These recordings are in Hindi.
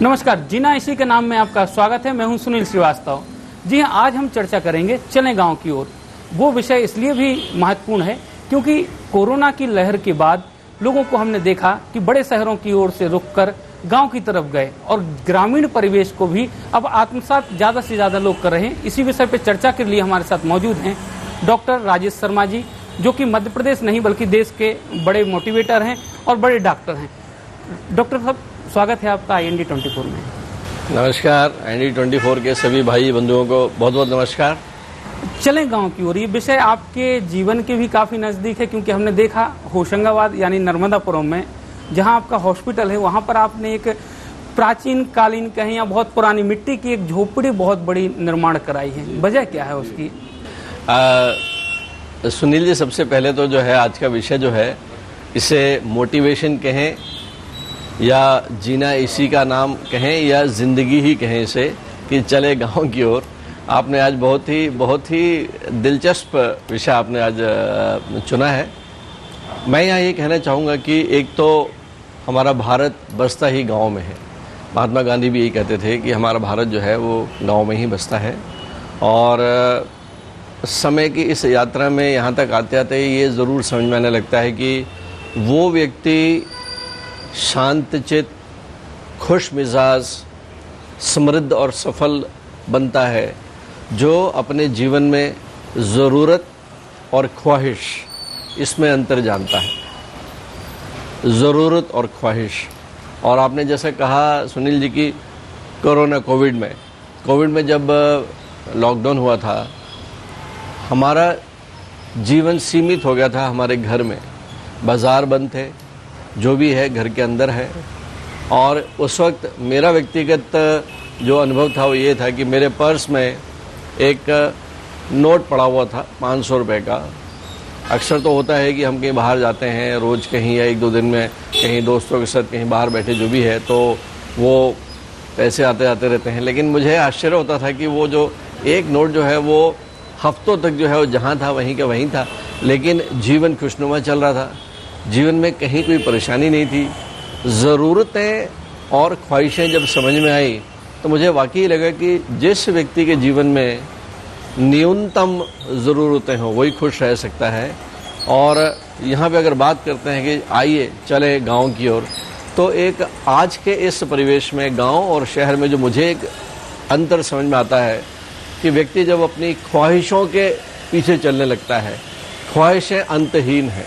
नमस्कार, जीना इसी के नाम में आपका स्वागत है। मैं हूं सुनील श्रीवास्तव। जी हां, आज हम चर्चा करेंगे चलें गांव की ओर। वो विषय इसलिए भी महत्वपूर्ण है क्योंकि कोरोना की लहर के बाद लोगों को हमने देखा कि बड़े शहरों की ओर से रुककर गांव की तरफ गए और ग्रामीण परिवेश को भी अब आत्मसात ज्यादा से ज्यादा लोग कर रहे हैं। इसी विषय पर चर्चा के लिए हमारे साथ मौजूद हैं डॉक्टर राजेश शर्मा जी, जो कि मध्य प्रदेश नहीं बल्कि देश के बड़े मोटिवेटर हैं और बड़े डॉक्टर हैं। डॉक्टर साहब, स्वागत है आपका IND 24 में। नमस्कार। IND 24 के सभी भाई बंधुओं को बहुत बहुत नमस्कार। चलें गांव की ओर, ये विषय आपके जीवन के भी काफी नजदीक है क्योंकि हमने देखा होशंगाबाद यानी नर्मदापुरम में जहां आपका हॉस्पिटल है, वहां पर आपने एक प्राचीन कालीन कहें या बहुत पुरानी मिट्टी की एक झोपड़ी बहुत बड़ी निर्माण कराई है। वजह क्या है उसकी? सुनील जी, सबसे पहले तो जो है आज का विषय जो है इसे मोटिवेशन कहें या जीना इसी का नाम कहें या जिंदगी ही कहें इसे, कि चले गांव की ओर। आपने आज बहुत ही दिलचस्प विषय आपने आज चुना है। मैं यहाँ ये कहना चाहूँगा कि एक तो हमारा भारत बसता ही गांव में है। महात्मा गांधी भी यही कहते थे कि हमारा भारत जो है वो गांव में ही बसता है। और समय की इस यात्रा में यहाँ तक आते आते ये ज़रूर समझ में आने लगता है कि वो व्यक्ति शांतचित, खुश मिजाज, समृद्ध और सफल बनता है जो अपने जीवन में ज़रूरत और ख्वाहिश, इसमें अंतर जानता है। ज़रूरत और ख्वाहिश। और आपने जैसे कहा सुनील जी की कोविड में जब लॉकडाउन हुआ था, हमारा जीवन सीमित हो गया था। हमारे घर में बाज़ार बंद थे, जो भी है घर के अंदर है। और उस वक्त मेरा व्यक्तिगत जो अनुभव था वो ये था कि मेरे पर्स में एक नोट पड़ा हुआ था 500 रुपये का। अक्सर तो होता है कि हम कहीं बाहर जाते हैं रोज़ कहीं या एक दो दिन में कहीं दोस्तों के साथ कहीं बाहर बैठे जो भी है, तो वो पैसे आते जाते रहते हैं। लेकिन मुझे आश्चर्य होता था कि वो जो एक नोट जो है वो हफ्तों तक जो है वो जहाँ था वहीं का वहीं था, लेकिन जीवन खुशनुमा चल रहा था। जीवन में कहीं कोई परेशानी नहीं थी। ज़रूरतें और ख्वाहिशें जब समझ में आई तो मुझे वाकई लगा कि जिस व्यक्ति के जीवन में न्यूनतम ज़रूरतें हों वही खुश रह सकता है। और यहाँ पे अगर बात करते हैं कि आइए चले गांव की ओर, तो एक आज के इस परिवेश में गांव और शहर में जो मुझे एक अंतर समझ में आता है कि व्यक्ति जब अपनी ख्वाहिशों के पीछे चलने लगता है, ख्वाहिशें अंतहीन हैं,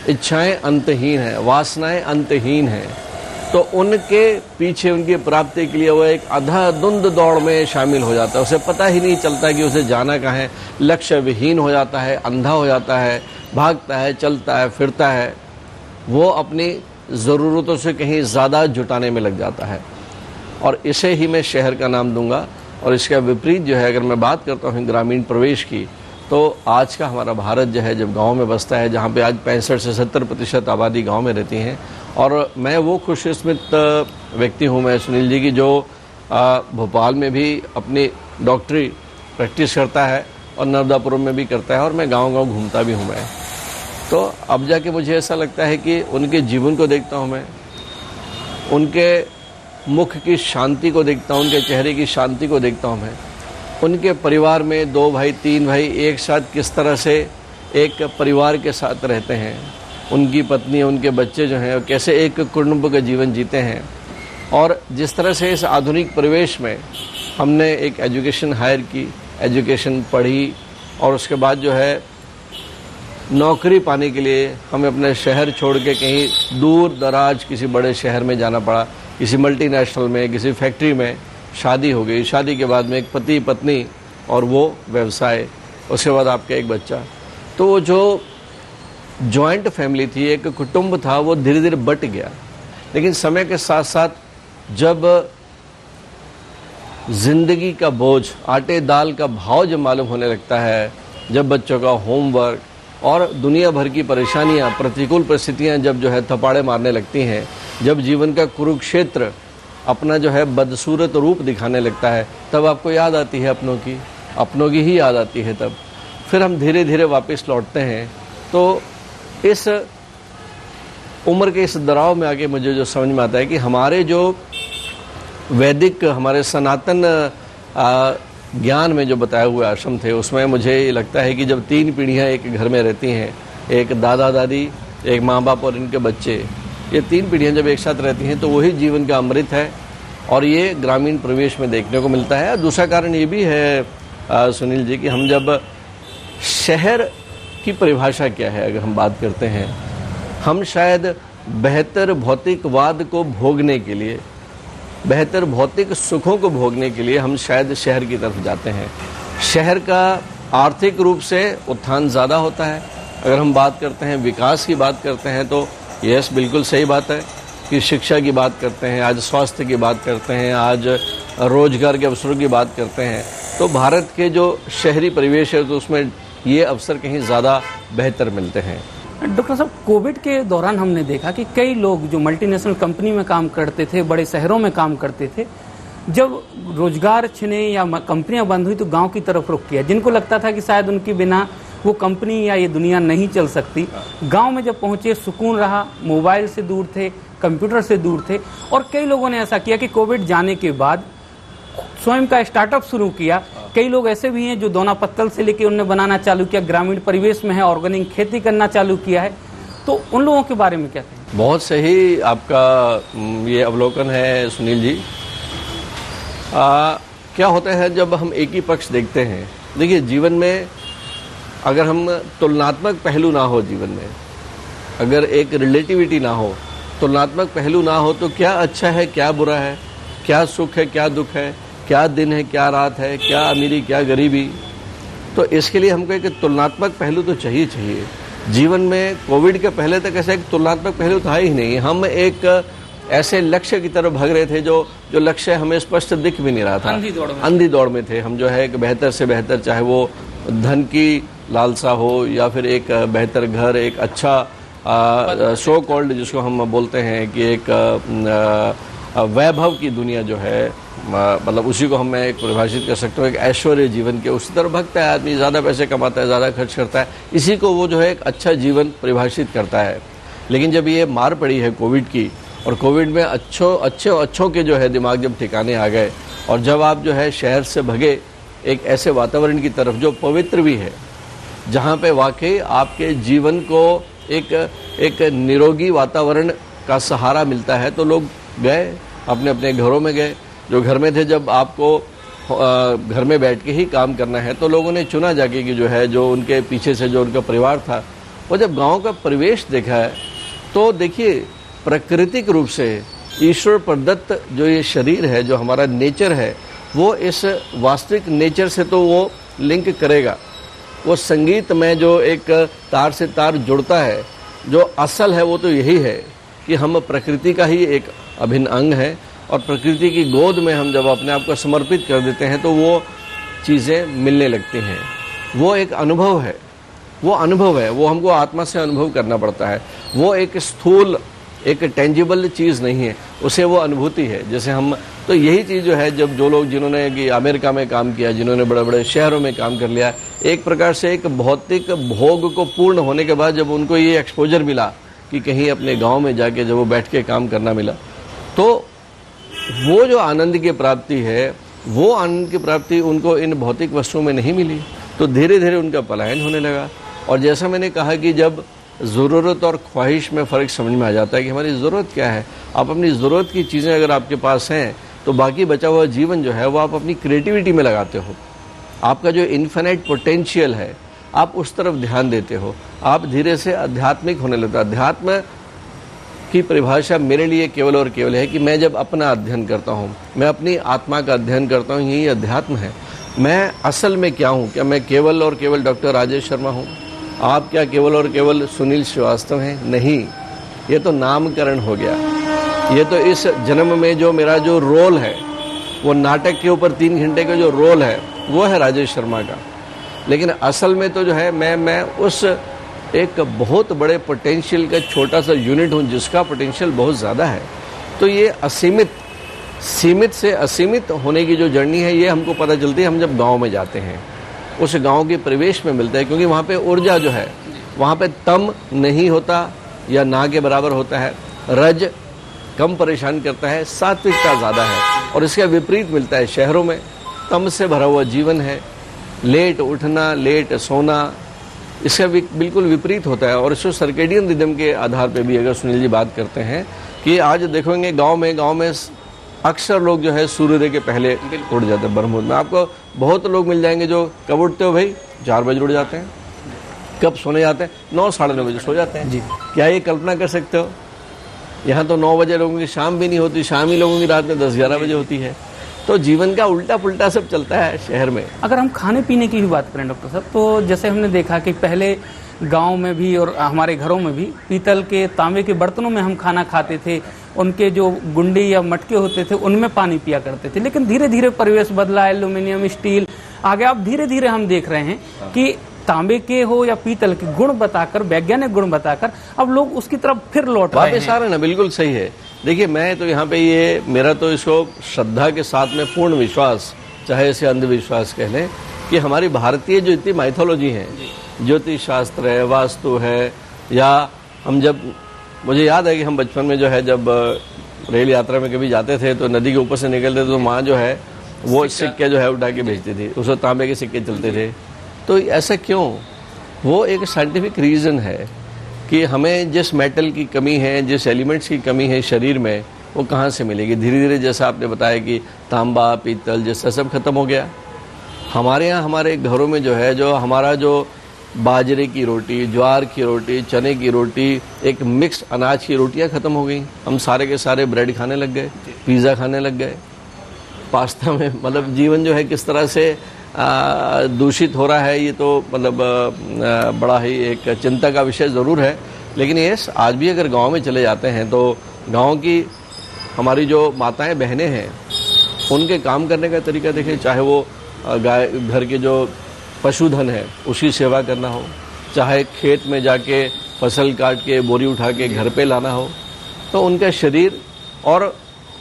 इच्छाएं अंतहीन हैं, वासनाएं अंतहीन हैं, तो उनके पीछे उनकी प्राप्ति के लिए वो एक अंधाधुंध दौड़ में शामिल हो जाता है। उसे पता ही नहीं चलता कि उसे जाना कहाँ है। लक्ष्य विहीन हो जाता है, अंधा हो जाता है, भागता है, चलता है, फिरता है। वो अपनी ज़रूरतों से कहीं ज़्यादा जुटाने में लग जाता है और इसे ही मैं शहर का नाम दूंगा। और इसका विपरीत जो है, अगर मैं बात करता हूँ ग्रामीण प्रवेश की, तो आज का हमारा भारत जो है जब गांव में बसता है, जहाँ पे आज 65 से 70% आबादी गांव में रहती हैं। और मैं वो खुशकिस्मत व्यक्ति हूँ मैं सुनील जी की जो भोपाल में भी अपनी डॉक्टरी प्रैक्टिस करता है और नर्मदापुरम में भी करता है, और मैं गांव-गांव घूमता भी हूँ मैं। तो अब जाके मुझे ऐसा लगता है कि उनके जीवन को देखता हूँ मैं, उनके मुख की शांति को देखता हूँ, उनके चेहरे की शांति को देखता हूँ मैं। उनके परिवार में 2 भाई 3 भाई एक साथ किस तरह से एक परिवार के साथ रहते हैं, उनकी पत्नी, उनके बच्चे जो हैं कैसे एक कुटुंब का जीवन जीते हैं। और जिस तरह से इस आधुनिक परिवेश में हमने एक एजुकेशन हायर की, एजुकेशन पढ़ी, और उसके बाद जो है नौकरी पाने के लिए हमें अपने शहर छोड़ के कहीं दूर दराज किसी बड़े शहर में जाना पड़ा। किसी मल्टीनेशनल में, किसी फैक्ट्री में शादी हो गई, शादी के बाद में एक पति पत्नी और वो व्यवसाय, उसके बाद आपका एक बच्चा। तो वो जो जॉइंट फैमिली थी, एक कुटुंब था, वो धीरे धीरे बट गया। लेकिन समय के साथ साथ जब जिंदगी का बोझ, आटे दाल का भाव जब मालूम होने लगता है, जब बच्चों का होमवर्क और दुनिया भर की परेशानियां, प्रतिकूल परिस्थितियां जब जो है थपाड़े मारने लगती हैं, जब जीवन का कुरुक्षेत्र अपना जो है बदसूरत रूप दिखाने लगता है, तब आपको याद आती है अपनों की ही याद आती है। तब फिर हम धीरे धीरे वापस लौटते हैं। तो इस उम्र के इस दराव में आके मुझे जो समझ में आता है कि हमारे जो वैदिक हमारे सनातन ज्ञान में जो बताए हुए आश्रम थे, उसमें मुझे ये लगता है कि जब 3 पीढ़ियाँ एक घर में रहती हैं, एक दादा दादी, एक माँ बाप और इनके बच्चे, ये 3 पीढ़ियाँ जब एक साथ रहती हैं तो वही जीवन का अमृत है और ये ग्रामीण परिवेश में देखने को मिलता है। दूसरा कारण ये भी है सुनील जी कि हम जब शहर की परिभाषा क्या है अगर हम बात करते हैं, हम शायद बेहतर भौतिकवाद को भोगने के लिए, बेहतर भौतिक सुखों को भोगने के लिए हम शायद शहर की तरफ जाते हैं। शहर का आर्थिक रूप से उत्थान ज़्यादा होता है। अगर हम बात करते हैं विकास की बात करते हैं तो यस बिल्कुल सही बात है कि शिक्षा की बात करते हैं, आज स्वास्थ्य की बात करते हैं, आज रोजगार के अवसरों की बात करते हैं, तो भारत के जो शहरी परिवेश है तो उसमें ये अवसर कहीं ज़्यादा बेहतर मिलते हैं। डॉक्टर साहब, कोविड के दौरान हमने देखा कि कई लोग जो मल्टीनेशनल कंपनी में काम करते थे, बड़े शहरों में काम करते थे, जब रोजगार छिने या कंपनियां बंद हुई तो गांव की तरफ रुख किया। जिनको लगता था कि शायद उनके बिना वो कंपनी या ये दुनिया नहीं चल सकती, गांव में जब पहुंचे सुकून रहा, मोबाइल से दूर थे, कंप्यूटर से दूर थे। और कई लोगों ने ऐसा किया कि कोविड जाने के बाद स्वयं का स्टार्टअप शुरू किया। कई लोग ऐसे भी हैं जो दोना पत्तल से लेके उन्होंने बनाना चालू किया, ग्रामीण परिवेश में है, ऑर्गेनिक खेती करना चालू किया है। तो उन लोगों के बारे में क्या कहें? बहुत सही आपका ये अवलोकन है सुनील जी। क्या होता है जब हम एक ही पक्ष देखते हैं, देखिए जीवन में अगर हम तुलनात्मक पहलू ना हो, जीवन में अगर एक रिलेटिविटी ना हो, तुलनात्मक पहलू ना हो तो क्या अच्छा है क्या बुरा है, क्या सुख है क्या दुख है, क्या दिन है क्या रात है, क्या अमीरी क्या गरीबी। तो इसके लिए हमको एक तुलनात्मक पहलू तो चाहिए। जीवन में कोविड के पहले तक ऐसा एक तुलनात्मक पहलू था ही नहीं। हम एक ऐसे लक्ष्य की तरफ भाग रहे थे जो लक्ष्य हमें स्पष्ट दिख भी नहीं रहा था, अंधी दौड़ में थे हम। जो है एक बेहतर से बेहतर, चाहे वो धन की लालसा हो या फिर एक बेहतर घर, एक अच्छा सो कॉल्ड जिसको हम बोलते हैं कि एक वैभव की दुनिया जो है, मतलब उसी को हम मैं एक परिभाषित कर सकता हूँ, एक ऐश्वर्य जीवन के उसी तरफ भगता है आदमी, ज़्यादा पैसे कमाता है, ज़्यादा खर्च करता है, इसी को वो जो है एक अच्छा जीवन परिभाषित करता है। लेकिन जब ये मार पड़ी है कोविड की, और कोविड में अच्छों के जो है दिमाग जब ठिकाने आ गए, और जब आप जो है शहर से भगे एक ऐसे वातावरण की तरफ जो पवित्र भी है, जहाँ पे वाकई आपके जीवन को एक निरोगी वातावरण का सहारा मिलता है, तो लोग गए अपने अपने घरों में गए। जो घर में थे, जब आपको घर में बैठ के ही काम करना है तो लोगों ने चुना जाके कि जो है जो उनके पीछे से जो उनका परिवार था, वो जब गांव का परिवेश देखा है तो देखिए प्राकृतिक रूप से ईश्वर प्रदत्त जो ये शरीर है, जो हमारा नेचर है, वो इस वास्तविक नेचर से तो वो लिंक करेगा। वो संगीत में जो एक तार से तार जुड़ता है, जो असल है वो तो यही है कि हम प्रकृति का ही एक अभिन्न अंग है, और प्रकृति की गोद में हम जब अपने आप को समर्पित कर देते हैं तो वो चीज़ें मिलने लगती हैं। वो एक अनुभव है, वो अनुभव है, वो हमको आत्मा से अनुभव करना पड़ता है। वो एक स्थूल, एक टेंजिबल चीज़ नहीं है, उसे वो अनुभूति है। जैसे हम, तो यही चीज़ जो है, जब जो लोग जिन्होंने कि अमेरिका में काम किया, जिन्होंने बड़े बड़े शहरों में काम कर लिया, एक प्रकार से एक भौतिक भोग को पूर्ण होने के बाद जब उनको ये एक्सपोजर मिला कि कहीं अपने गांव में जाके जब वो बैठ के काम करना मिला, तो वो जो आनंद की प्राप्ति है, वो आनंद की प्राप्ति उनको इन भौतिक वस्तुओं में नहीं मिली। तो धीरे धीरे उनका पलायन होने लगा। और जैसा मैंने कहा कि जब ज़रूरत और ख्वाहिश में फ़र्क समझ में आ जाता है कि हमारी ज़रूरत क्या है। आप अपनी ज़रूरत की चीज़ें अगर आपके पास हैं तो बाकी बचा हुआ जीवन जो है वो आप अपनी क्रिएटिविटी में लगाते हो। आपका जो इन्फिनिट पोटेंशियल है, आप उस तरफ ध्यान देते हो, आप धीरे से आध्यात्मिक होने लगता है। अध्यात्म की परिभाषा मेरे लिए केवल और केवल है कि मैं जब अपना अध्ययन करता हूँ, मैं अपनी आत्मा का अध्ययन करता हूँ, यही अध्यात्म है। मैं असल में क्या हूँ? क्या मैं केवल और केवल डॉक्टर राजेश शर्मा हूँ? आप क्या केवल और केवल सुनील श्रीवास्तव हैं? नहीं, ये तो नामकरण हो गया। ये तो इस जन्म में जो मेरा जो रोल है, वो नाटक के ऊपर 3 घंटे का जो रोल है वो है राजेश शर्मा का। लेकिन असल में तो जो है मैं उस एक बहुत बड़े पोटेंशियल का छोटा सा यूनिट हूँ जिसका पोटेंशियल बहुत ज़्यादा है। तो ये सीमित से असीमित होने की जो जर्नी है, ये हमको पता चलती है हम जब गांव में जाते हैं, उस गांव के परिवेश में मिलता है। क्योंकि वहाँ पे ऊर्जा जो है, वहाँ पे तम नहीं होता या ना के बराबर होता है, रज कम परेशान करता है, सात्विकता ज़्यादा है। और इसका विपरीत मिलता है शहरों में। तम से भरा हुआ जीवन है, लेट उठना, लेट सोना, इसका बिल्कुल विपरीत होता है। और इसको सर्केडियन रिदम के आधार पे भी अगर सुनील जी बात करते हैं कि आज देखेंगे गांव में अक्सर लोग जो है सूर्योदय के पहले उठ जाते हैं ब्रह्म मुहूर्त में। आपको बहुत लोग मिल जाएंगे जो कब उठते हो भाई, 4 बजे उठ जाते हैं। कब सोने जाते हैं, 9 साढ़े 9 बजे सो जाते हैं। जी, क्या ये कल्पना कर सकते हो? यहाँ तो 9 बजे लोगों की शाम भी नहीं होती, शाम ही लोगों की रात में 10-11 बजे होती है। तो जीवन का उल्टा पुल्टा सब चलता है शहर में। अगर हम खाने पीने की भी बात करें डॉक्टर साहब, तो जैसे हमने देखा कि पहले गांव में भी और हमारे घरों में भी पीतल के, तांबे के बर्तनों में हम खाना खाते थे। उनके जो गुंडे या मटके होते थे उनमें पानी पिया करते थे। लेकिन धीरे धीरे परिवेश बदला, एल्यूमिनियम, स्टील आगे। अब धीरे धीरे हम देख रहे हैं कि तांबे के हो या पीतल के गुण बताकर, वैज्ञानिक गुण बताकर अब लोग उसकी तरफ फिर लौट रहे हैं। वापस आ रहे ना, बिल्कुल सही है। देखिए, मैं तो यहाँ पे ये मेरा तो इसको श्रद्धा के साथ में पूर्ण विश्वास, चाहे इसे अंधविश्वास कह लें, कि हमारी भारतीय जो इतनी माइथोलॉजी है, ज्योतिष शास्त्र है, वास्तु है, या हम जब, मुझे याद है कि हम बचपन में जो है जब रेल यात्रा में कभी जाते थे तो नदी के ऊपर से निकलते थे तो माँ जो है वो सिक्के जो है उठा के भेजती थी। उसको तांबे के सिक्के चलते थे। तो ऐसा क्यों? वो एक साइंटिफिक रीज़न है कि हमें जिस मेटल की कमी है, जिस एलिमेंट्स की कमी है शरीर में, वो कहाँ से मिलेगी। धीरे धीरे जैसा आपने बताया कि तांबा, पीतल जैसा सब खत्म हो गया। हमारे यहाँ हमारे घरों में जो है, जो हमारा जो बाजरे की रोटी, ज्वार की रोटी, चने की रोटी, एक मिक्स अनाज की रोटियाँ खत्म हो गई। हम सारे के सारे ब्रेड खाने लग गए, पिज़्ज़ा खाने लग गए, पास्ता में, मतलब जीवन जो है किस तरह से दूषित हो रहा है। ये तो मतलब बड़ा ही एक चिंता का विषय ज़रूर है। लेकिन ये आज भी अगर गांव में चले जाते हैं तो गांव की हमारी जो माताएं बहनें हैं उनके काम करने का तरीका देखें, चाहे वो गाय, घर के जो पशुधन है उसकी सेवा करना हो, चाहे खेत में जाके फसल काट के बोरी उठा के घर पे लाना हो, तो उनका शरीर, और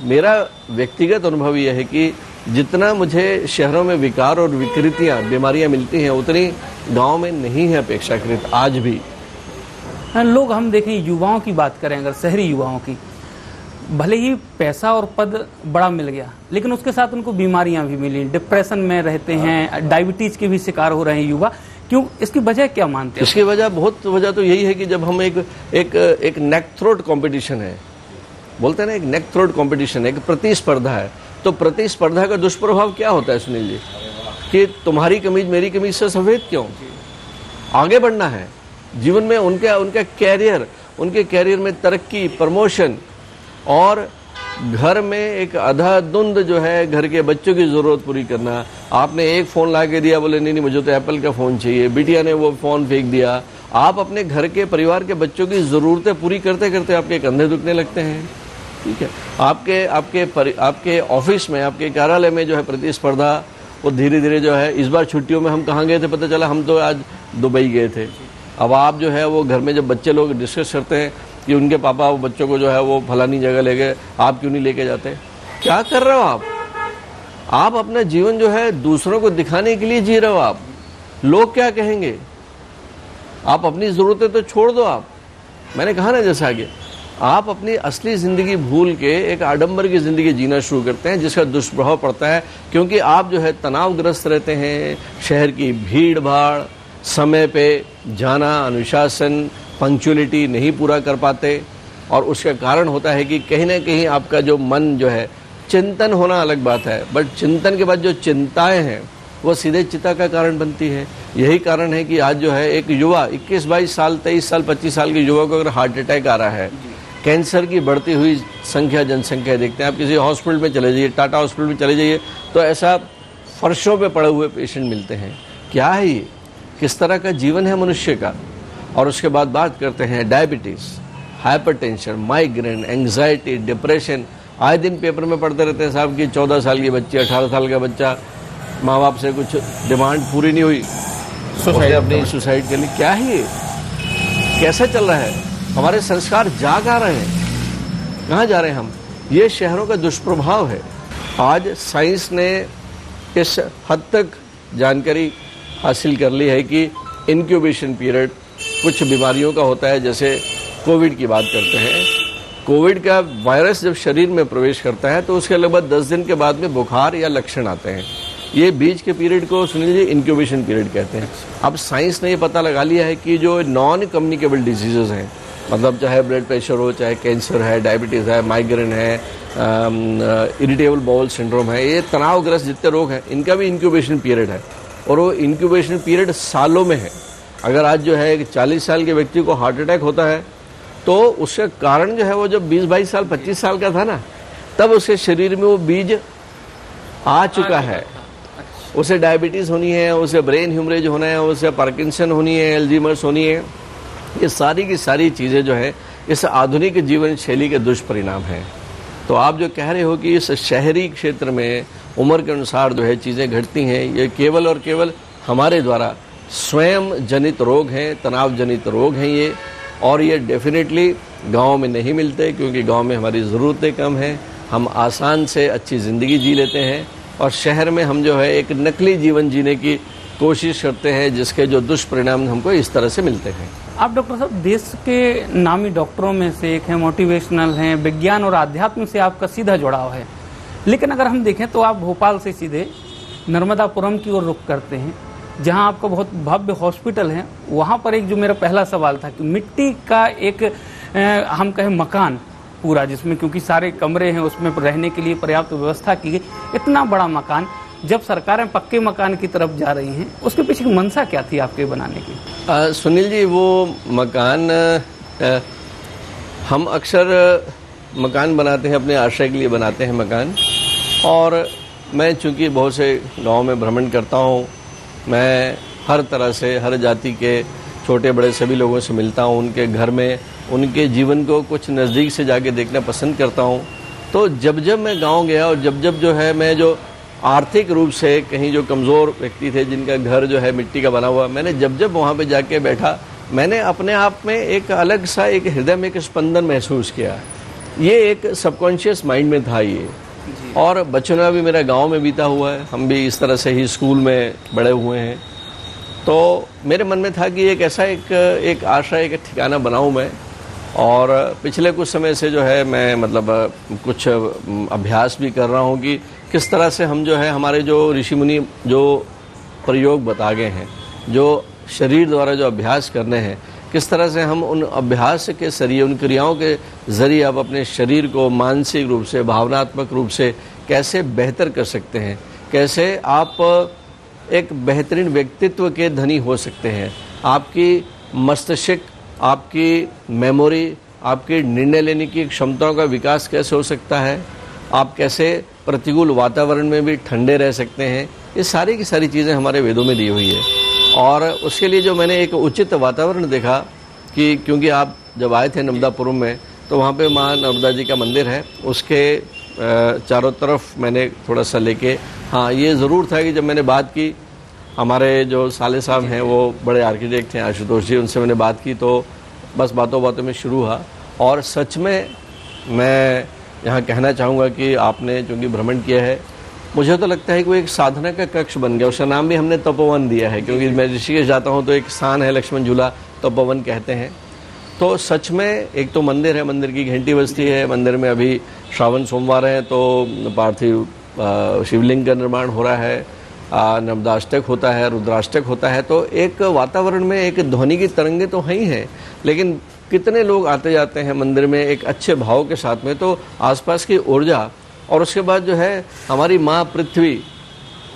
मेरा व्यक्तिगत अनुभव यह है कि जितना मुझे शहरों में विकार और विकृतियाँ, बीमारियाँ मिलती हैं, उतनी गांव में नहीं है अपेक्षाकृत आज भी। लोग, हम देखें युवाओं की बात करें, अगर शहरी युवाओं की, भले ही पैसा और पद बड़ा मिल गया लेकिन उसके साथ उनको बीमारियां भी मिली, डिप्रेशन में रहते हैं, डायबिटीज के भी शिकार हो रहे हैं युवा। क्यों? इसकी वजह क्या मानते हैं? इसकी वजह, बहुत वजह तो यही है कि जब हम एक नेक थ्रोट कंपटीशन है, बोलते हैं ना, एक नेक थ्रोट कंपटीशन है, एक प्रतिस्पर्धा है। तो प्रतिस्पर्धा का दुष्प्रभाव क्या होता है सुनील जी, कि तुम्हारी कमीज मेरी कमीज से सफेद क्यों? आगे बढ़ना है जीवन में, उनका कैरियर, उनके कैरियर में तरक्की, प्रमोशन, और घर में एक अंधाधुंध जो है घर के बच्चों की ज़रूरत पूरी करना। आपने एक फ़ोन ला के दिया, बोले नहीं मुझे तो एप्पल का फ़ोन चाहिए, बिटिया ने वो फ़ोन फेंक दिया। आप अपने घर के परिवार के बच्चों की ज़रूरतें पूरी करते करते आपके कंधे दुखने लगते हैं। ठीक है, आपके ऑफिस में, आपके कार्यालय में जो है प्रतिस्पर्धा, वो धीरे धीरे जो है, इस बार छुट्टियों में हम कहाँ गए थे पता चला, हम तो आज दुबई गए थे। अब आप जो है वो घर में जब बच्चे लोग डिस्कस करते हैं कि उनके पापा वो बच्चों को जो है वो फलानी जगह ले गए, आप क्यों नहीं लेके जाते? क्या कर रहे हो आप अपना जीवन जो है दूसरों को दिखाने के लिए जी रहे हो। आप लोग क्या कहेंगे? आप अपनी ज़रूरतें तो छोड़ दो। आप, मैंने कहा ना जैसा आगे, आप अपनी असली ज़िंदगी भूल के एक आडंबर की ज़िंदगी जीना शुरू करते हैं, जिसका दुष्प्रभाव पड़ता है, क्योंकि आप जो है तनावग्रस्त रहते हैं। शहर की भीड़ भाड़, समय पे जाना, अनुशासन, पंक्चुअलिटी नहीं पूरा कर पाते, और उसका कारण होता है कि कहीं ना कहीं आपका जो मन जो है, चिंतन होना अलग बात है, बट चिंतन के बाद जो चिंताएं हैं वो सीधे चिंता का कारण बनती है। यही कारण है कि आज जो है एक युवा 21-22 साल, 23 साल, 25 साल के युवा को अगर हार्ट अटैक आ रहा है, कैंसर की बढ़ती हुई संख्या, जनसंख्या देखते हैं आप, किसी हॉस्पिटल में चले जाइए, टाटा हॉस्पिटल में चले जाइए, तो ऐसा फर्शों पे पड़े हुए पेशेंट मिलते हैं। क्या है ये? किस तरह का जीवन है मनुष्य का? और उसके बाद बात करते हैं diabetes, hypertension, migraine, anxiety, depression. आए दिन पेपर में पढ़ते रहते हैं साहब कि 14 साल की बच्ची, 18 साल का बच्चा, माँ बाप से कुछ डिमांड पूरी नहीं हुई, अपनी सुसाइड कर ली। क्या है ये? कैसा चल रहा है? हमारे संस्कार जा कहाँ रहे हैं? कहाँ जा रहे हैं हम? ये शहरों का दुष्प्रभाव है। आज साइंस ने इस हद तक जानकारी हासिल कर ली है कि इंक्यूबेशन पीरियड कुछ बीमारियों का होता है, जैसे कोविड की बात करते हैं, कोविड का वायरस जब शरीर में प्रवेश करता है तो उसके लगभग 10 दिन के बाद में बुखार या लक्षण आते हैं। ये बीच के पीरियड को सुनिए जी इंक्यूबेशन पीरियड कहते हैं। अब साइंस ने ये पता लगा लिया है कि जो नॉन कम्युनिकेबल डिजीजेज हैं, मतलब चाहे ब्लड प्रेशर हो, चाहे कैंसर है, डायबिटीज़ है, माइग्रेन है, इरिटेबल बाउल सिंड्रोम है, ये तनावग्रस्त जितने रोग हैं इनका भी इंक्यूबेशन पीरियड है और वो इंक्यूबेशन पीरियड सालों में है। अगर आज जो है 40 साल के व्यक्ति को हार्ट अटैक होता है तो उसका कारण जो है वो जब 20-22 साल 25 साल का था ना, तब उसके शरीर में वो बीज आ चुका है। उसे डायबिटीज़ होनी है, उसे ब्रेन ह्यूमरेज होना है, उसे पार्किंसन होनी है, एल्जीमर्स होनी है। ये सारी की सारी चीज़ें जो है इस आधुनिक जीवन शैली के दुष्परिणाम हैं। तो आप जो कह रहे हो कि इस शहरी क्षेत्र में उम्र के अनुसार जो है चीज़ें घटती हैं, ये केवल और केवल हमारे द्वारा स्वयं जनित रोग हैं, तनाव जनित रोग हैं ये, और ये डेफिनेटली गांव में नहीं मिलते, क्योंकि गांव में हमारी ज़रूरतें कम हैं, हम आसान से अच्छी ज़िंदगी जी लेते हैं, और शहर में हम जो है एक नकली जीवन जीने की कोशिश करते हैं, जिसके जो दुष्परिणाम हमको इस तरह से मिलते हैं। आप डॉक्टर साहब देश के नामी डॉक्टरों में से एक हैं, मोटिवेशनल हैं, विज्ञान और आध्यात्म से आपका सीधा जुड़ाव है, लेकिन अगर हम देखें तो आप भोपाल से सीधे नर्मदापुरम की ओर रुख करते हैं, जहां आपका बहुत भव्य हॉस्पिटल है। वहां पर एक जो मेरा पहला सवाल था कि मिट्टी का एक हम कहें मकान पूरा, जिसमें क्योंकि सारे कमरे हैं, उसमें रहने के लिए पर्याप्त व्यवस्था की गई, इतना बड़ा मकान जब सरकारें पक्के मकान की तरफ जा रही हैं, उसके पीछे की मंशा क्या थी आपके बनाने की? सुनील जी, वो मकान हम अक्सर मकान बनाते हैं अपने आश्रय के लिए बनाते हैं मकान, और मैं चूँकि बहुत से गाँव में भ्रमण करता हूँ, मैं हर तरह से हर जाति के छोटे बड़े सभी लोगों से मिलता हूँ, उनके घर में उनके जीवन को कुछ नज़दीक से जाके देखना पसंद करता हूँ। तो जब जब मैं गांव गया और जब जब जो है मैं जो आर्थिक रूप से कहीं जो कमज़ोर व्यक्ति थे जिनका घर जो है मिट्टी का बना हुआ, मैंने जब जब वहाँ पे जाके बैठा, मैंने अपने आप में एक अलग सा एक हृदय में एक स्पंदन महसूस किया। ये एक सबकॉन्शियस माइंड में था ये, और बचपना भी मेरा गांव में बीता हुआ है, हम भी इस तरह से ही स्कूल में बड़े हुए हैं। तो मेरे मन में था कि एक ऐसा एक आशा, एक ठिकाना बनाऊं मैं, और पिछले कुछ समय से जो है मैं मतलब कुछ अभ्यास भी कर रहा हूं कि किस तरह से हम जो है हमारे जो ऋषि मुनि जो प्रयोग बता गए हैं, जो शरीर द्वारा जो अभ्यास करने हैं, किस तरह से हम उन अभ्यास के जरिए, उन क्रियाओं के ज़रिए आप अपने शरीर को मानसिक रूप से, भावनात्मक रूप से कैसे बेहतर कर सकते हैं, कैसे आप एक बेहतरीन व्यक्तित्व के धनी हो सकते हैं, आपकी मस्तिष्क, आपकी मेमोरी, आपकी निर्णय लेने की क्षमताओं का विकास कैसे हो सकता है, आप कैसे प्रतिकूल वातावरण में भी ठंडे रह सकते हैं। ये सारी की सारी चीज़ें हमारे वेदों में दी हुई है, और उसके लिए जो मैंने एक उचित वातावरण देखा कि क्योंकि आप जब आए थे नर्मदापुरम में तो वहाँ पे माँ नर्मदा जी का मंदिर है, उसके चारों तरफ मैंने थोड़ा सा लेके, हाँ ये ज़रूर था कि जब मैंने बात की, हमारे जो साले साहब हैं वो बड़े आर्किटेक्ट हैं आशुतोष जी, उनसे मैंने बात की तो बस बातों बातों में शुरू हुआ। और सच में मैं यहाँ कहना चाहूँगा कि आपने चूँकि भ्रमण किया है, मुझे तो लगता है कि वो एक साधना का कक्ष बन गया। उसका नाम भी हमने तपोवन दिया है, क्योंकि मैं ऋषिकेश जाता हूँ तो एक स्थान है लक्ष्मण झूला, तपोवन कहते हैं। तो सच में एक तो मंदिर है, मंदिर की घंटी बजती है, मंदिर में अभी श्रावण सोमवार है तो पार्थिव शिवलिंग का निर्माण हो रहा है, नर्मदाष्टक होता है, रुद्राष्टक होता है। तो एक वातावरण में एक ध्वनि की तरंगे तो हैं ही हैं, लेकिन कितने लोग आते जाते हैं मंदिर में एक अच्छे भाव के साथ में, तो आसपास की ऊर्जा, और उसके बाद जो है हमारी माँ पृथ्वी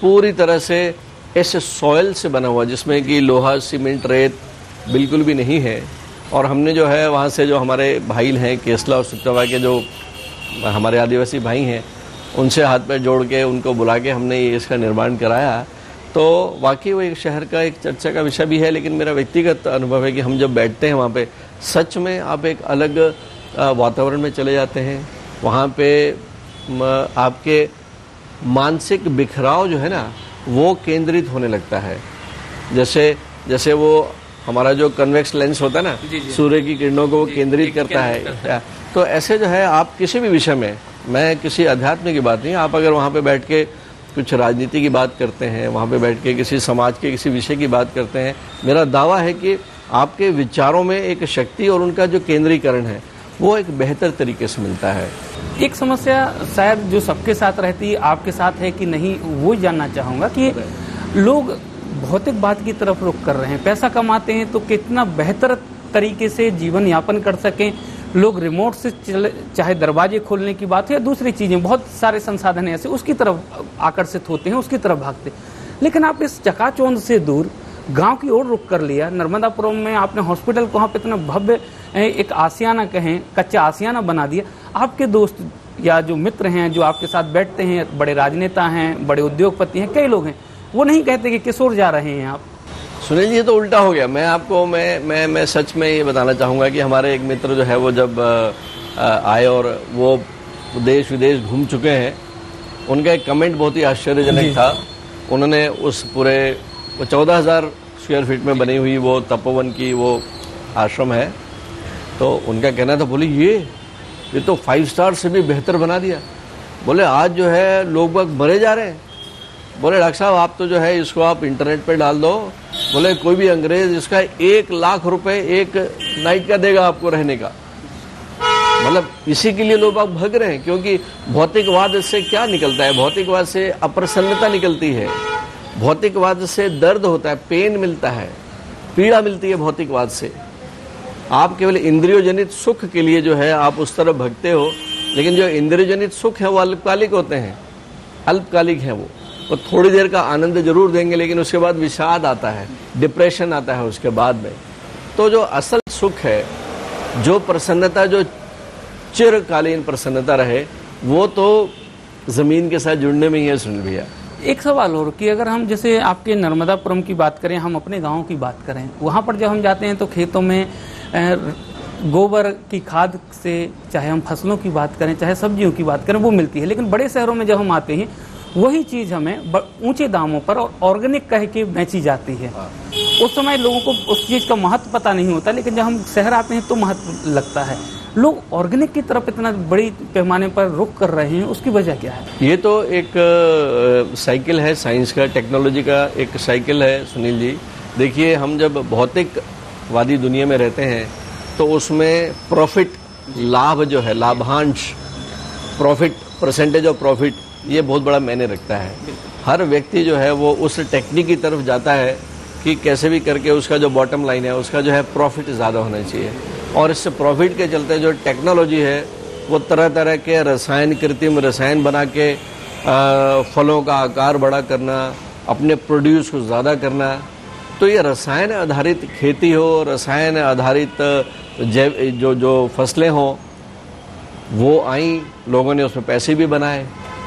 पूरी तरह से ऐसे सॉइल से बना हुआ, जिसमें कि लोहा, सीमेंट, रेत बिल्कुल भी नहीं है। और हमने जो है वहाँ से जो हमारे भाई हैं केसला और सुक्तवा के जो हमारे आदिवासी भाई हैं, उनसे हाथ पैर जोड़ के उनको बुला के हमने ये इसका निर्माण कराया। तो वाकई वो एक शहर का एक चर्चा का विषय भी है, लेकिन मेरा व्यक्तिगत अनुभव है कि हम जब बैठते हैं वहाँ पे, सच में आप एक अलग वातावरण में चले जाते हैं। वहाँ पे आपके मानसिक बिखराव जो है ना वो केंद्रित होने लगता है। जैसे वो हमारा जो कन्वेक्स लेंस होता है ना, सूर्य की किरणों को वो केंद्रित करता है। तो ऐसे जो है आप किसी भी विषय में, मैं किसी अध्यात्म की बात नहीं, आप अगर वहाँ पे बैठ के कुछ राजनीति की बात करते हैं, वहाँ पे बैठ के किसी समाज के किसी विषय की बात करते हैं, मेरा दावा है कि आपके विचारों में एक शक्ति और उनका जो केंद्रीकरण है वो एक बेहतर तरीके से मिलता है। एक समस्या शायद जो सबके साथ रहती है, आपके साथ है कि नहीं, वो जानना चाहूँगा कि लोग भौतिकवाद की तरफ रुख कर रहे हैं। पैसा कमाते हैं तो कितना बेहतर तरीके से जीवन यापन कर सकें। लोग रिमोट से चाहे दरवाजे खोलने की बात है या दूसरी चीज़ें, बहुत सारे संसाधन ऐसे उसकी तरफ आकर्षित होते हैं, उसकी तरफ भागते। लेकिन आप इस चकाचौंध से दूर गांव की ओर रुख कर लिया। नर्मदापुरम में आपने हॉस्पिटल को वहाँ पे इतना भव्य एक आसियाना कहें, कच्चा आसियाना बना दिया। आपके दोस्त या जो मित्र हैं जो आपके साथ बैठते हैं, बड़े राजनेता हैं, बड़े उद्योगपति हैं, कई लोग हैं, वो नहीं कहते कि किस ओर जा रहे हैं आप। सुनील, ये तो उल्टा हो गया। मैं आपको मैं सच में ये बताना चाहूँगा कि हमारे एक मित्र जो है वो जब आए और वो देश विदेश घूम चुके हैं, उनका एक कमेंट बहुत ही आश्चर्यजनक था। उन्होंने उस पूरे 14,000 स्क्वायर फीट में बनी हुई वो तपोवन की वो आश्रम है, तो उनका कहना था, बोले ये तो 5 स्टार से भी बेहतर बना दिया। बोले आज जो है लोग बाग मरे जा रहे हैं। बोले डॉक्टर साहब आप तो जो है इसको आप इंटरनेट पे डाल दो, बोले कोई भी अंग्रेज इसका 1 लाख रुपए एक नाइट का देगा आपको रहने का। मतलब इसी के लिए लोग आप भाग रहे हैं, क्योंकि भौतिकवाद से क्या निकलता है? भौतिकवाद से अप्रसन्नता निकलती है, भौतिकवाद से दर्द होता है, पेन मिलता है, पीड़ा मिलती है भौतिकवाद से। आप केवल इंद्रियोजनित सुख के लिए जो है आप उस तरफ भगते हो, लेकिन जो इंद्रियोजनित सुख है वो अल्पकालिक होते हैं, अल्पकालिक है। वो थोड़ी देर का आनंद जरूर देंगे, लेकिन उसके बाद विषाद आता है, डिप्रेशन आता है उसके बाद में। तो जो असल सुख है, जो प्रसन्नता, जो चिरकालीन प्रसन्नता रहे, वो तो जमीन के साथ जुड़ने में ही है। सुन भैया, एक सवाल और कि अगर हम जैसे आपके नर्मदापुरम की बात करें, हम अपने गांव की बात करें, वहाँ पर जब हम जाते हैं तो खेतों में गोबर की खाद से, चाहे हम फसलों की बात करें, चाहे सब्जियों की बात करें, वो मिलती है। लेकिन बड़े शहरों में जब हम आते हैं, वही चीज़ हमें ऊंचे दामों पर और ऑर्गेनिक कह के बेची जाती है। उस समय लोगों को उस चीज़ का महत्व पता नहीं होता, लेकिन जब हम शहर आते हैं तो महत्व लगता है। लोग ऑर्गेनिक की तरफ इतना बड़ी पैमाने पर रुख कर रहे हैं, उसकी वजह क्या है? ये तो एक साइकिल है, साइंस का, टेक्नोलॉजी का एक साइकिल है सुनील जी। देखिए, हम जब भौतिकवादी दुनिया में रहते हैं तो उसमें प्रॉफिट, लाभ जो है, लाभांश, प्रॉफिट, परसेंटेज ऑफ प्रॉफिट, ये बहुत बड़ा मायने रखता है। हर व्यक्ति जो है वो उस टेक्निक की तरफ जाता है कि कैसे भी करके उसका जो बॉटम लाइन है, उसका जो है प्रॉफिट ज़्यादा होना चाहिए। और इससे प्रॉफिट के चलते जो टेक्नोलॉजी है वो तरह तरह के रसायन, कृत्रिम रसायन बना के फलों का आकार बड़ा करना, अपने प्रोड्यूस को ज़्यादा करना। तो ये रसायन आधारित खेती हो, रसायन आधारित जो फसलें हों, वो आई, लोगों ने उसमें पैसे भी बनाए।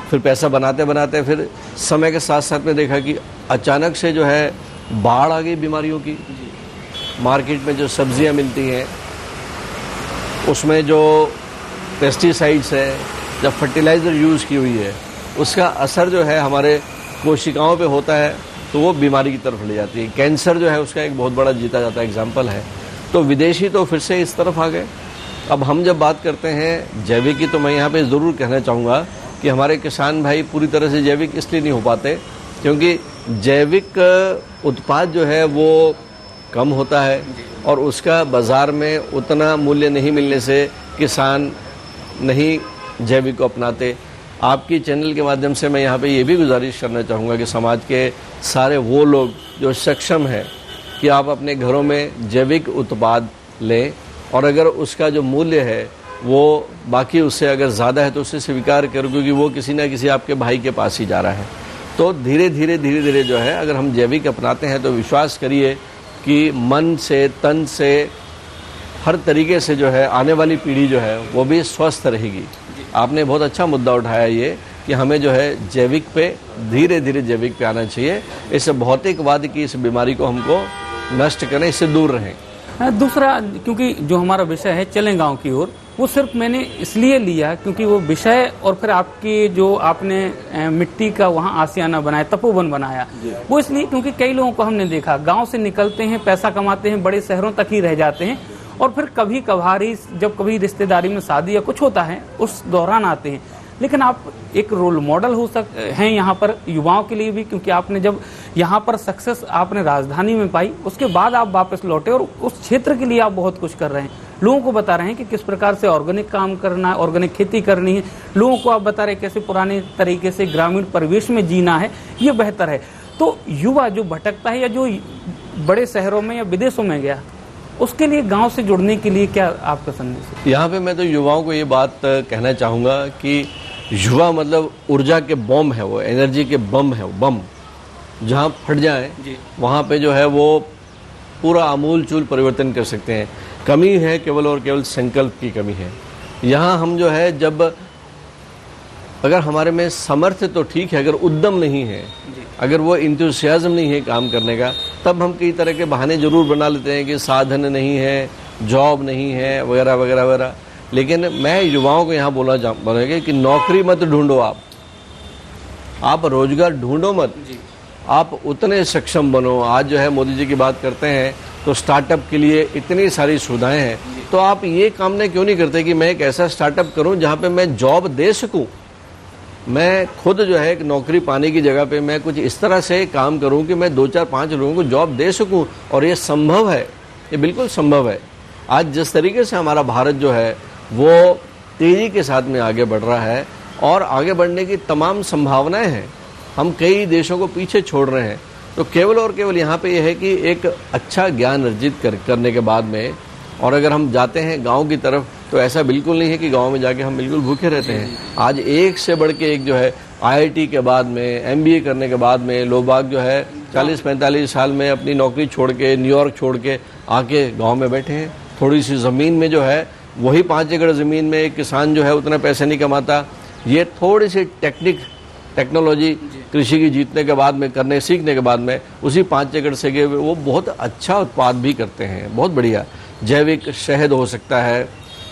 फिर पैसा बनाते बनाते फिर समय के साथ साथ में देखा कि अचानक से जो है बाढ़ आ गई बीमारियों की। मार्केट में जो सब्जियां मिलती हैं उसमें जो पेस्टिसाइड्स है, जब फर्टिलाइज़र यूज़ की हुई है, उसका असर जो है हमारे कोशिकाओं पे होता है, तो वो बीमारी की तरफ ले जाती है। कैंसर जो है उसका एक बहुत बड़ा जीता जाता एग्जाम्पल है। तो विदेशी तो फिर से इस तरफ आ गए। अब हम जब बात करते हैं जैविक की, तो मैं यहाँ पे ज़रूर कहना चाहूँगा कि हमारे किसान भाई पूरी तरह से जैविक इसलिए नहीं हो पाते क्योंकि जैविक उत्पाद जो है वो कम होता है और उसका बाज़ार में उतना मूल्य नहीं मिलने से किसान नहीं जैविक को अपनाते। आपकी चैनल के माध्यम से मैं यहाँ पे ये भी गुजारिश करना चाहूँगा कि समाज के सारे वो लोग जो सक्षम हैं कि आप अपने घरों में जैविक उत्पाद लें, और अगर उसका जो मूल्य है वो बाकी उससे अगर ज़्यादा है तो उसे स्वीकार करो, क्योंकि वो किसी ना किसी आपके भाई के पास ही जा रहा है। तो धीरे धीरे जो है अगर हम जैविक अपनाते हैं तो विश्वास करिए कि मन से, तन से, हर तरीके से जो है आने वाली पीढ़ी जो है वो भी स्वस्थ रहेगी। आपने बहुत अच्छा मुद्दा उठाया ये कि हमें जो है जैविक पे, धीरे धीरे जैविक पे आना चाहिए। इस भौतिकवाद की इस बीमारी को हमको नष्ट करें, इससे दूर रहें। दूसरा, क्योंकि जो हमारा विषय है चलें गांव की ओर, वो सिर्फ मैंने इसलिए लिया क्योंकि वो विषय और फिर आपकी जो आपने मिट्टी का वहाँ आसियाना बनाया, तपोवन बनाया, वो इसलिए क्योंकि कई लोगों को हमने देखा गांव से निकलते हैं, पैसा कमाते हैं, बड़े शहरों तक ही रह जाते हैं और फिर कभी कभार ही जब कभी रिश्तेदारी में शादी या कुछ होता है उस दौरान आते हैं। लेकिन आप एक रोल मॉडल हैं यहाँ पर युवाओं के लिए भी, क्योंकि आपने जब यहाँ पर सक्सेस आपने राजधानी में पाई, उसके बाद आप वापस लौटे और उस क्षेत्र के लिए आप बहुत कुछ कर रहे हैं। लोगों को बता रहे हैं कि किस प्रकार से ऑर्गेनिक काम करना है, ऑर्गेनिक खेती करनी है। लोगों को आप बता रहे हैं कैसे पुराने तरीके से ग्रामीण परिवेश में जीना है, ये बेहतर है। तो युवा जो भटकता है या जो बड़े शहरों में या विदेशों में गया, उसके लिए गांव से जुड़ने के लिए क्या आपका संदेश है? यहाँ पे मैं तो युवाओं को ये बात कहना चाहूँगा कि युवा मतलब ऊर्जा के बम है, वो एनर्जी के बम है, वो बम जहाँ फट जाए वहाँ पे जो है वो पूरा आमूल चूल परिवर्तन कर सकते हैं। कमी है केवल और केवल संकल्प की कमी है। यहाँ हम जो है जब अगर हमारे में सामर्थ्य तो ठीक है, अगर उद्यम नहीं है, अगर वो इंथुसियाज्म नहीं है काम करने का, तब हम कई तरह के बहाने जरूर बना लेते हैं कि साधन नहीं है, जॉब नहीं है, वगैरह वगैरह वगैरह। लेकिन मैं युवाओं को यहाँ बोलेंगे कि नौकरी मत ढूंढो, आप रोजगार ढूंढो मत, आप उतने सक्षम बनो। आज जो है मोदी जी की बात करते हैं तो स्टार्टअप के लिए इतनी सारी सुविधाएं हैं, तो आप ये काम ने क्यों नहीं करते कि मैं एक ऐसा स्टार्टअप करूं जहां पे मैं जॉब दे सकूं। मैं खुद जो है एक नौकरी पाने की जगह पे मैं कुछ इस तरह से काम करूं कि मैं 2 4 5 लोगों को जॉब दे सकूं। और ये संभव है, ये बिल्कुल संभव है। आज जिस तरीके से हमारा भारत जो है वो तेजी के साथ में आगे बढ़ रहा है और आगे बढ़ने की तमाम संभावनाएं हैं, हम कई देशों को पीछे छोड़ रहे हैं। तो केवल और केवल यहाँ पे यह है कि एक अच्छा ज्ञान अर्जित करने के बाद में, और अगर हम जाते हैं गांव की तरफ, तो ऐसा बिल्कुल नहीं है कि गांव में जाके हम बिल्कुल भूखे रहते हैं। आज एक से बढ़ के एक जो है IIT के बाद में, MBA करने के बाद में लोग बाग जो है 40-45 साल में अपनी नौकरी छोड़ के, न्यूयॉर्क छोड़ के आके गाँव में बैठे हैं। थोड़ी सी ज़मीन में जो है वही 5 एकड़ ज़मीन में एक किसान जो है उतना पैसे नहीं कमाता। ये थोड़ी सी टेक्नोलॉजी कृषि की जीतने के बाद में, करने सीखने के बाद में, उसी 5 एकड़ से वो बहुत अच्छा उत्पाद भी करते हैं, बहुत बढ़िया। जैविक शहद हो सकता है,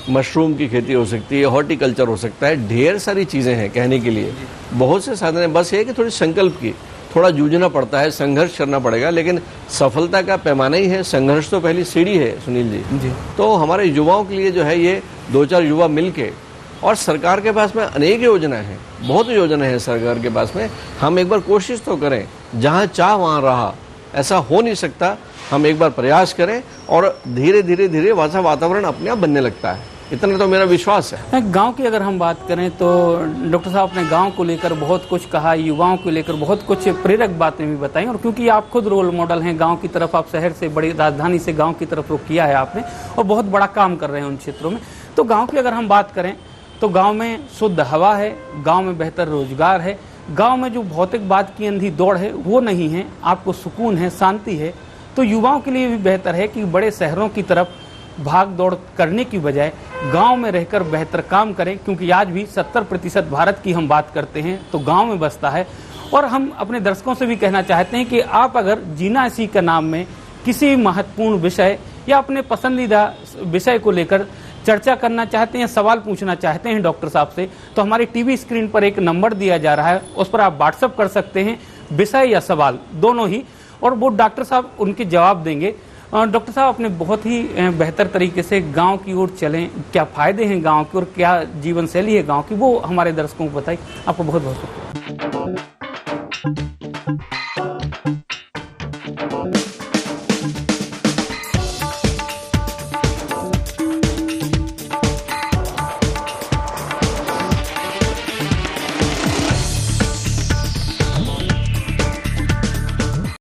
मशरूम की खेती हो सकती है, हॉर्टिकल्चर हो सकता है, ढेर सारी चीज़ें हैं कहने के लिए, बहुत से साधन हैं। बस ये कि थोड़ी संकल्प की, थोड़ा जूझना पड़ता है, संघर्ष करना पड़ेगा। लेकिन सफलता का पैमाना ही है, संघर्ष तो पहली सीढ़ी है सुनील जी। तो हमारे युवाओं के लिए जो है ये 2-4 युवा मिलके, और सरकार के पास में अनेक योजनाएं हैं, बहुत योजनाएं हैं सरकार के पास में। हम एक बार कोशिश तो करें, जहां चाह वहां रहा, ऐसा हो नहीं सकता। हम एक बार प्रयास करें और धीरे धीरे धीरे वैसा वातावरण अपने आप बनने लगता है, इतना तो मेरा विश्वास है। गांव की अगर हम बात करें तो डॉक्टर साहब ने गांव को लेकर बहुत कुछ कहा, युवाओं को लेकर बहुत कुछ प्रेरक बातें भी बताई, और क्योंकि आप खुद रोल मॉडल हैं गांव की तरफ, आप शहर से, बड़ी राजधानी से गांव की तरफ रुख किया है आपने और बहुत बड़ा काम कर रहे हैं उन क्षेत्रों में। तो गाँव की अगर हम बात करें तो गांव में शुद्ध हवा है, गांव में बेहतर रोजगार है, गांव में जो भौतिकवाद की अंधी दौड़ है वो नहीं है, आपको सुकून है, शांति है। तो युवाओं के लिए भी बेहतर है कि बड़े शहरों की तरफ भाग दौड़ करने की बजाय गांव में रहकर बेहतर काम करें, क्योंकि आज भी 70% भारत की हम बात करते हैं तो गांव में बसता है। और हम अपने दर्शकों से भी कहना चाहते हैं कि आप अगर जीना इसी का नाम में किसी महत्वपूर्ण विषय या अपने पसंदीदा विषय को लेकर चर्चा करना चाहते हैं, सवाल पूछना चाहते हैं डॉक्टर साहब से, तो हमारी टीवी स्क्रीन पर एक नंबर दिया जा रहा है, उस पर आप व्हाट्सएप कर सकते हैं, विषय या सवाल दोनों ही, और वो डॉक्टर साहब उनके जवाब देंगे। डॉक्टर साहब अपने बहुत ही बेहतर तरीके से गांव की ओर चलें, क्या फायदे हैं गांव की और क्या जीवन शैली है गांव की, वो हमारे दर्शकों को बताइए। आपको बहुत बहुत शुक्रिया।